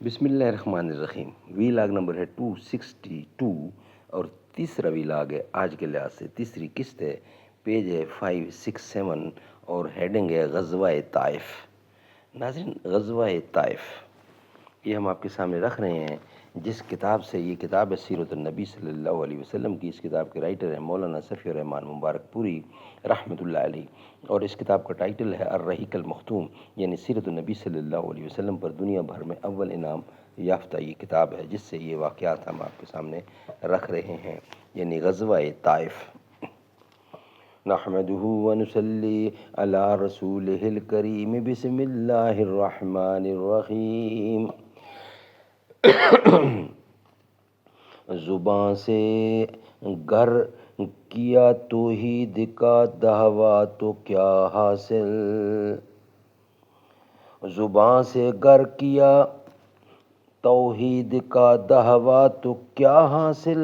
بسم اللہ الرحمن الرحیم۔ ویلاگ نمبر ہے 262 اور تیسرا ویلاگ ہے آج کے لحاظ سے، تیسری قسط ہے، پیج ہے 567 اور ہیڈنگ ہے غزوہ طائف۔ ناظرین، غزوہ طائف یہ ہم آپ کے سامنے رکھ رہے ہیں، جس کتاب سے، یہ کتاب ہے سیرت النبی صلی اللہ علیہ وسلم کی۔ اس کتاب کے رائٹر ہیں مولانا صفی الرحمن مبارک پوری رحمۃ اللہ علیہ، اور اس کتاب کا ٹائٹل ہے الرحیق المختوم، یعنی سیرت النبی صلی اللہ علیہ وسلم پر دنیا بھر میں اول انعام یافتہ یہ کتاب ہے، جس سے یہ واقعات ہم آپ کے سامنے رکھ رہے ہیں، یعنی غزوہ طائف۔ نحمده ونصلي على رسوله الكريم بسم الله الرحمن الرحیم۔ زباں سے گر کیا توحید کا دعویٰ تو کیا حاصل، زباں سے گر کیا توحید کا دعویٰ تو کیا حاصل،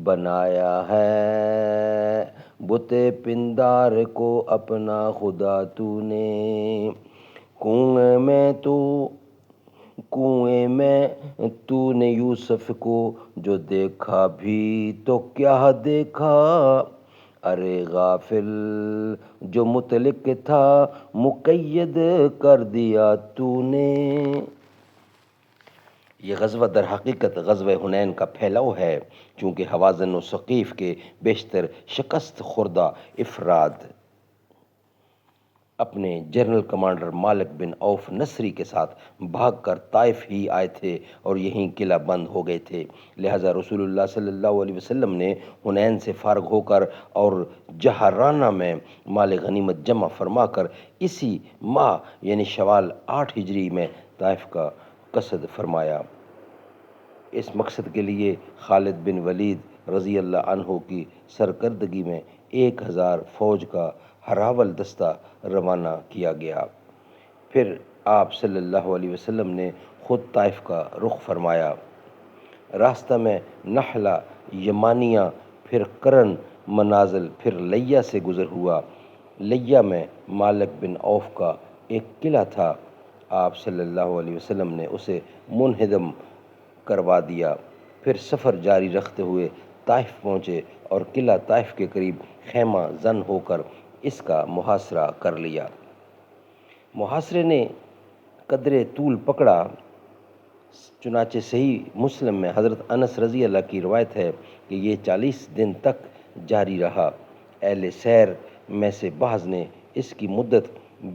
بنایا ہے بت پندار کو اپنا خدا تو نے، کنویں میں تو نے یوسف کو جو دیکھا بھی تو کیا دیکھا، ارے غافل جو مطلق تھا مقید کر دیا تو نے۔ یہ غزوہ در حقیقت غزوہ حنین کا پھیلاؤ ہے، چونکہ حوازن و ثقیف کے بیشتر شکست خوردہ افراد اپنے جنرل کمانڈر مالک بن عوف نصری کے ساتھ بھاگ کر طائف ہی آئے تھے اور یہیں قلعہ بند ہو گئے تھے، لہٰذا رسول اللہ صلی اللہ علیہ وسلم نے حنین سے فارغ ہو کر اور جہرانہ میں مال غنیمت جمع فرما کر اسی ماہ یعنی شوال 8 ہجری میں طائف کا قصد فرمایا۔ اس مقصد کے لیے خالد بن ولید رضی اللہ عنہ کی سرکردگی میں 1000 فوج کا ہراول دستہ روانہ کیا گیا۔ پھر آپ صلی اللہ علیہ وسلم نے خود طائف کا رخ فرمایا۔ راستہ میں نحلہ، یمانیہ، پھر قرن منازل، پھر لیہ سے گزر ہوا۔ لیہ میں مالک بن عوف کا ایک قلعہ تھا، آپ صلی اللہ علیہ وسلم نے اسے منہدم کروا دیا۔ پھر سفر جاری رکھتے ہوئے طائف پہنچے اور قلعہ طائف کے قریب خیمہ زن ہو کر اس کا محاصرہ کر لیا۔ محاصرے نے قدرے طول پکڑا، چنانچہ صحیح مسلم میں حضرت انس رضی اللہ کی روایت ہے کہ یہ 40 دن تک جاری رہا۔ اہل سیر میں سے بعض نے اس کی مدت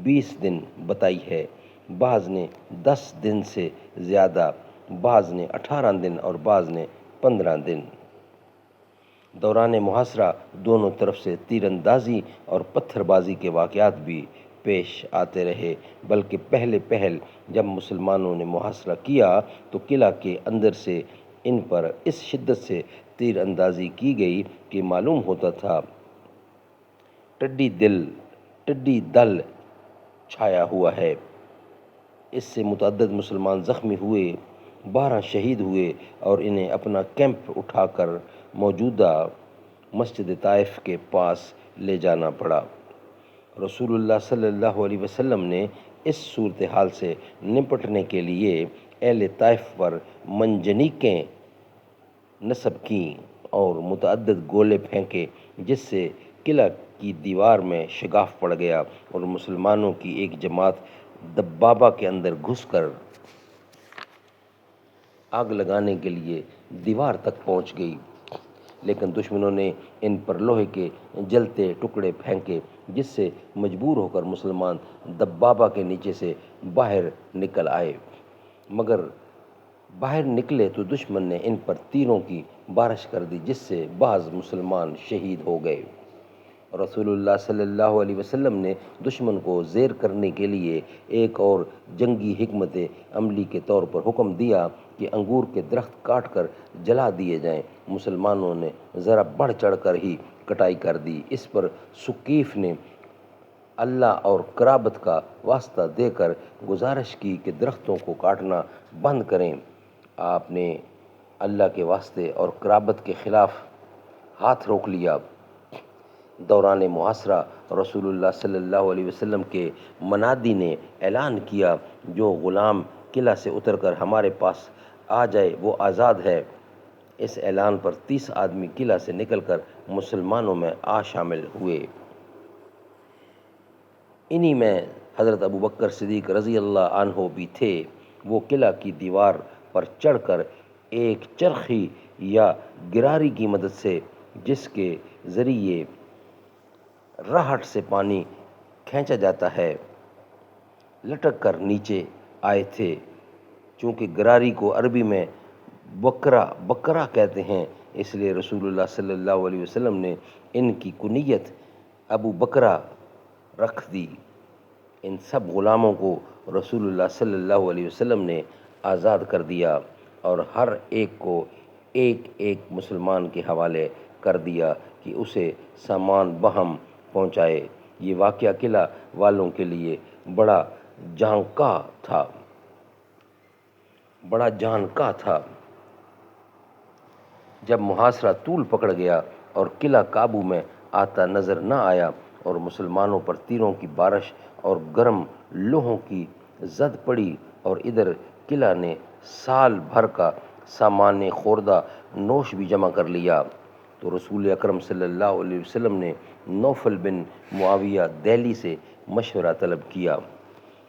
20 دن بتائی ہے، بعض نے 10 دن سے زیادہ، بعض نے 18 دن اور بعض نے 15 دن۔ دوران محاصرہ دونوں طرف سے تیر اندازی اور پتھر بازی کے واقعات بھی پیش آتے رہے، بلکہ پہل جب مسلمانوں نے محاصرہ کیا تو قلعہ کے اندر سے ان پر اس شدت سے تیر اندازی کی گئی کہ معلوم ہوتا تھا ٹڈی دل چھایا ہوا ہے۔ اس سے متعدد مسلمان زخمی ہوئے، 12 شہید ہوئے اور انہیں اپنا کیمپ اٹھا کر موجودہ مسجد طائف کے پاس لے جانا پڑا۔ رسول اللہ صلی اللہ علیہ وسلم نے اس صورتحال سے نپٹنے کے لیے اہل طائف پر منجنیقیں نصب کیں اور متعدد گولے پھینکے، جس سے قلعہ کی دیوار میں شگاف پڑ گیا اور مسلمانوں کی ایک جماعت دبابہ کے اندر گھس کر آگ لگانے کے لیے دیوار تک پہنچ گئی، لیکن دشمنوں نے ان پر لوہے کے جلتے ٹکڑے پھینکے، جس سے مجبور ہو کر مسلمان دبابہ کے نیچے سے باہر نکل آئے، مگر باہر نکلے تو دشمن نے ان پر تیروں کی بارش کر دی، جس سے بعض مسلمان شہید ہو گئے۔ رسول اللہ صلی اللہ علیہ وسلم نے دشمن کو زیر کرنے کے لیے ایک اور جنگی حکمت عملی کے طور پر حکم دیا کہ انگور کے درخت کاٹ کر جلا دیے جائیں۔ مسلمانوں نے ذرا بڑھ چڑھ کر ہی کٹائی کر دی۔ اس پر ثقیف نے اللہ اور قرابت کا واسطہ دے کر گزارش کی کہ درختوں کو کاٹنا بند کریں۔ آپ نے اللہ کے واسطے اور قرابت کے خلاف ہاتھ روک لیا۔ دوران محاصرہ رسول اللہ صلی اللہ علیہ وسلم کے منادی نے اعلان کیا، جو غلام قلعہ سے اتر کر ہمارے پاس آ جائے وہ آزاد ہے۔ اس اعلان پر 30 آدمی قلعہ سے نکل کر مسلمانوں میں آ شامل ہوئے۔ انہی میں حضرت ابو بکر صدیق رضی اللہ عنہ بھی تھے۔ وہ قلعہ کی دیوار پر چڑھ کر ایک چرخی یا گراری کی مدد سے، جس کے ذریعے راہٹ سے پانی کھینچا جاتا ہے، لٹک کر نیچے آئے تھے۔ چونکہ گراری کو عربی میں بکرا کہتے ہیں، اس لیے رسول اللہ صلی اللہ علیہ وسلم نے ان کی کنیت ابو بکرا رکھ دی۔ ان سب غلاموں کو رسول اللہ صلی اللہ علیہ وسلم نے آزاد کر دیا اور ہر ایک کو ایک ایک مسلمان کے حوالے کر دیا کہ اسے سامان بہم پہنچائے۔ یہ واقعہ قلعہ والوں کے لیے بڑا جان کا تھا۔ جب محاصرہ طول پکڑ گیا اور قلعہ قابو میں آتا نظر نہ آیا اور مسلمانوں پر تیروں کی بارش اور گرم لوہوں کی زد پڑی اور ادھر قلعہ نے سال بھر کا سامان خوردہ نوش بھی جمع کر لیا، تو رسول اکرم صلی اللہ علیہ وسلم نے نوفل بن معاویہ دہلی سے مشورہ طلب کیا۔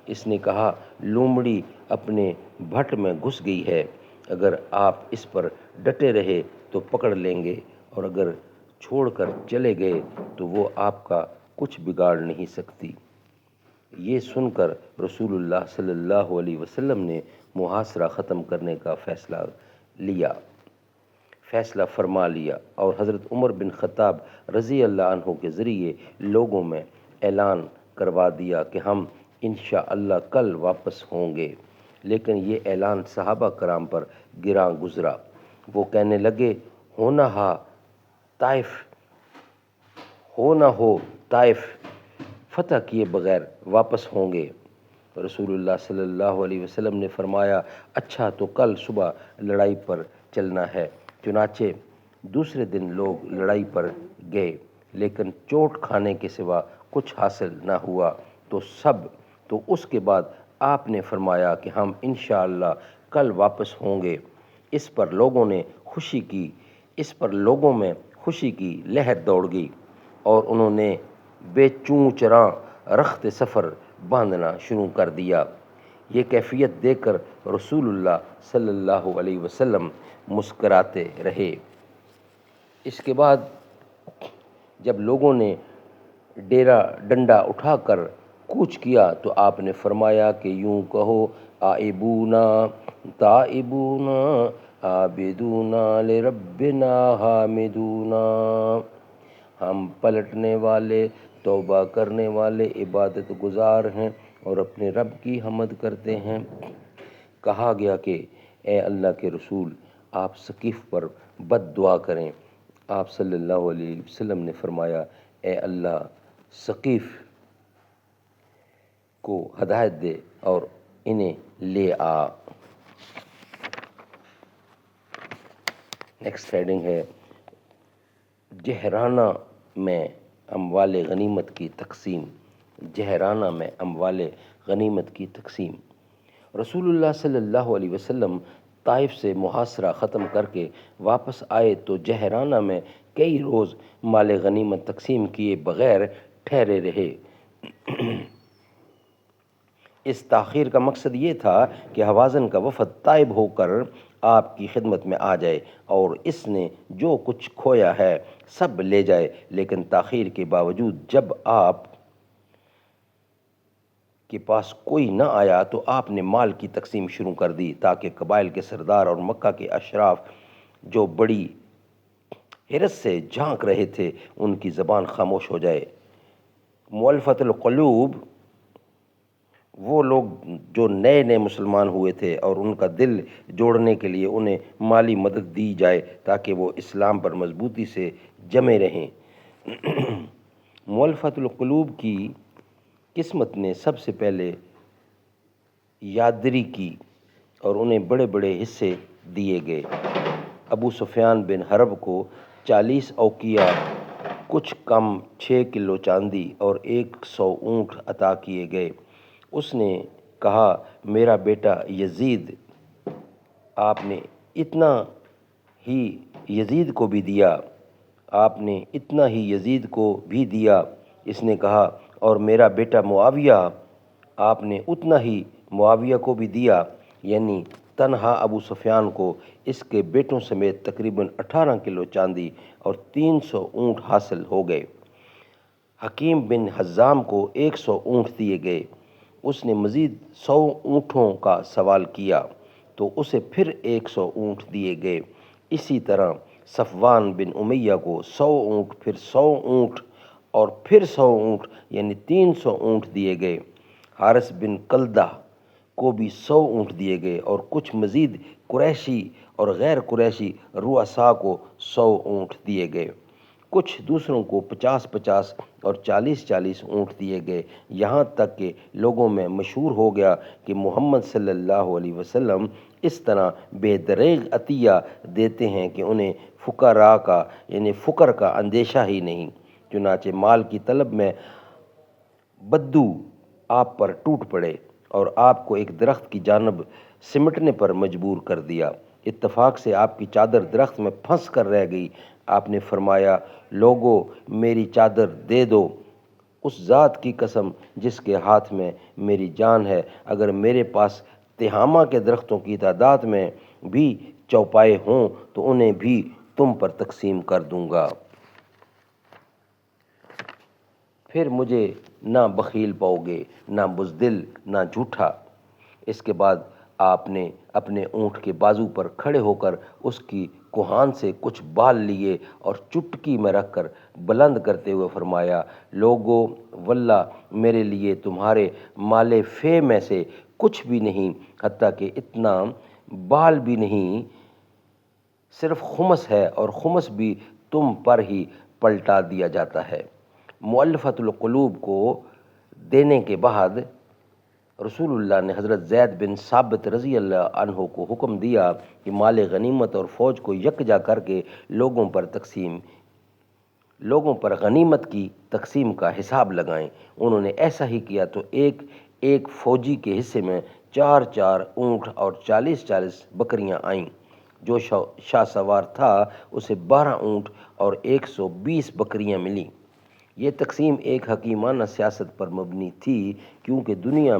اس نے کہا، لومڑی اپنے بھٹ میں گھس گئی ہے، اگر آپ اس پر ڈٹے رہے تو پکڑ لیں گے، اور اگر چھوڑ کر چلے گئے تو وہ آپ کا کچھ بگاڑ نہیں سکتی۔ یہ سن کر رسول اللہ صلی اللہ علیہ وسلم نے محاصرہ ختم کرنے کا فیصلہ فرما لیا اور حضرت عمر بن خطاب رضی اللہ عنہ کے ذریعے لوگوں میں اعلان کروا دیا کہ ہم انشاءاللہ کل واپس ہوں گے۔ لیکن یہ اعلان صحابہ کرام پر گراں گزرا۔ وہ کہنے لگے، ہو نہ ہو طائف فتح کیے بغیر واپس ہوں گے۔ رسول اللہ صلی اللہ علیہ وسلم نے فرمایا، اچھا تو کل صبح لڑائی پر چلنا ہے۔ چنانچہ دوسرے دن لوگ لڑائی پر گئے، لیکن چوٹ کھانے کے سوا کچھ حاصل نہ ہوا۔ تو اس کے بعد آپ نے فرمایا کہ ہم انشاءاللہ کل واپس ہوں گے۔ اس پر لوگوں میں خوشی کی لہر دوڑ گئی اور انہوں نے بے چوں چراں رخت سفر باندھنا شروع کر دیا۔ یہ کیفیت دیکھ کر رسول اللہ صلی اللہ علیہ وسلم مسکراتے رہے۔ اس کے بعد جب لوگوں نے ڈنڈا اٹھا کر کوچ کیا تو آپ نے فرمایا کہ یوں کہو، آئبونا تائبونا عابدونا لربنا حامدونا، ہم پلٹنے والے، توبہ کرنے والے، عبادت گزار ہیں اور اپنے رب کی حمد کرتے ہیں۔ کہا گیا کہ اے اللہ کے رسول، آپ ثقیف پر بد دعا کریں۔ آپ صلی اللہ علیہ وسلم نے فرمایا، اے اللہ ثقیف کو ہدایت دے اور انہیں لے آ۔ نیکسٹ ہیڈنگ ہے جہرانہ میں اموال غنیمت کی تقسیم۔ جہرانہ میں اموال غنیمت کی تقسیم۔ رسول اللہ صلی اللہ علیہ وسلم طائف سے محاصرہ ختم کر کے واپس آئے تو جہرانہ میں کئی روز مال غنیمت تقسیم کیے بغیر ٹھہرے رہے۔ اس تاخیر کا مقصد یہ تھا کہ حوازن کا وفد طائب ہو کر آپ کی خدمت میں آ جائے اور اس نے جو کچھ کھویا ہے سب لے جائے، لیکن تاخیر کے باوجود جب آپ کے پاس کوئی نہ آیا تو آپ نے مال کی تقسیم شروع کر دی، تاکہ قبائل کے سردار اور مکہ کے اشراف جو بڑی حرص سے جھانک رہے تھے ان کی زبان خاموش ہو جائے۔ مؤلفۃ القلوب وہ لوگ جو نئے مسلمان ہوئے تھے اور ان کا دل جوڑنے کے لیے انہیں مالی مدد دی جائے تاکہ وہ اسلام پر مضبوطی سے جمے رہیں۔ مؤلفۃ القلوب کی قسمت نے سب سے پہلے یادری کی اور انہیں بڑے بڑے حصے دیے گئے۔ ابو سفیان بن حرب کو 40 اوقیہ، کچھ کم 6 کلو چاندی اور 100 اونٹ عطا کیے گئے۔ اس نے کہا میرا بیٹا یزید، آپ نے اتنا ہی یزید کو بھی دیا، آپ نے اتنا ہی یزید کو بھی دیا۔ اس نے کہا اور میرا بیٹا معاویہ، آپ نے اتنا ہی معاویہ کو بھی دیا، یعنی تنہا ابو سفیان کو اس کے بیٹوں سمیت تقریباً 18 کلو چاندی اور 300 اونٹ حاصل ہو گئے۔ حکیم بن حزام کو 100 اونٹ دیے گئے۔ اس نے مزید 100 اونٹوں کا سوال کیا تو اسے پھر 100 اونٹ دیے گئے۔ اسی طرح صفوان بن امیہ کو 100 اونٹ، پھر 100 اونٹ اور پھر 100 اونٹ، یعنی 300 اونٹ دیے گئے۔ حارث بن کلدہ کو بھی 100 اونٹ دیے گئے اور کچھ مزید قریشی اور غیر قریشی رؤساء کو 100 اونٹ دیے گئے۔ کچھ دوسروں کو 50-50 اور 40-40 اونٹ دیے گئے، یہاں تک کہ لوگوں میں مشہور ہو گیا کہ محمد صلی اللہ علیہ وسلم اس طرح بے دریغ عطیہ دیتے ہیں کہ انہیں فقراء کا یعنی فقر کا اندیشہ ہی نہیں۔ چنانچہ مال کی طلب میں بدو آپ پر ٹوٹ پڑے اور آپ کو ایک درخت کی جانب سمٹنے پر مجبور کر دیا۔ اتفاق سے آپ کی چادر درخت میں پھنس کر رہ گئی۔ آپ نے فرمایا لوگو میری چادر دے دو، اس ذات کی قسم جس کے ہاتھ میں میری جان ہے، اگر میرے پاس تہامہ کے درختوں کی تعداد میں بھی چوپائے ہوں تو انہیں بھی تم پر تقسیم کر دوں گا۔ پھر مجھے نہ بخیل پاؤ گے، نہ بزدل، نہ جھوٹا۔ اس کے بعد آپ نے اپنے اونٹ کے بازو پر کھڑے ہو کر اس کی کوہان سے کچھ بال لیے اور چٹکی میں رکھ کر بلند کرتے ہوئے فرمایا لوگو واللہ میرے لیے تمہارے مال فے میں سے کچھ بھی نہیں، حتیٰ کہ اتنا بال بھی نہیں، صرف خمس ہے اور خمس بھی تم پر ہی پلٹا دیا جاتا ہے۔ مؤلفۃ القلوب کو دینے کے بعد رسول اللہ نے حضرت زید بن ثابت رضی اللہ عنہ کو حکم دیا کہ مال غنیمت اور فوج کو یکجا کر کے لوگوں پر غنیمت کی تقسیم کا حساب لگائیں۔ انہوں نے ایسا ہی کیا تو ایک فوجی کے حصے میں 4 اونٹ اور 40 بکریاں آئیں۔ جو شاہ سوار تھا اسے 12 اونٹ اور 120 بکریاں ملیں۔ یہ تقسیم ایک حکیمانہ سیاست پر مبنی تھی، کیونکہ دنیا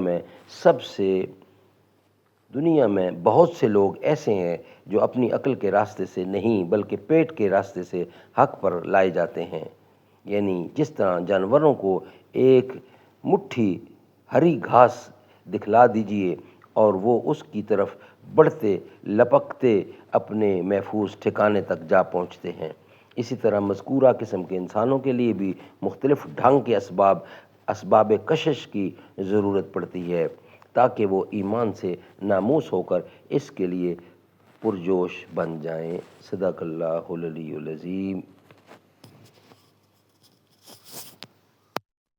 میں بہت سے لوگ ایسے ہیں جو اپنی عقل کے راستے سے نہیں بلکہ پیٹ کے راستے سے حق پر لائے جاتے ہیں۔ یعنی جس طرح جانوروں کو ایک مٹھی ہری گھاس دکھلا دیجیے اور وہ اس کی طرف بڑھتے لپکتے اپنے محفوظ ٹھکانے تک جا پہنچتے ہیں، اسی طرح مذکورہ قسم کے انسانوں کے لیے بھی مختلف ڈھنگ کے اسباب کشش کی ضرورت پڑتی ہے تاکہ وہ ایمان سے ناموس ہو کر اس کے لیے پرجوش بن جائیں۔ صدق اللہ العلی العظیم۔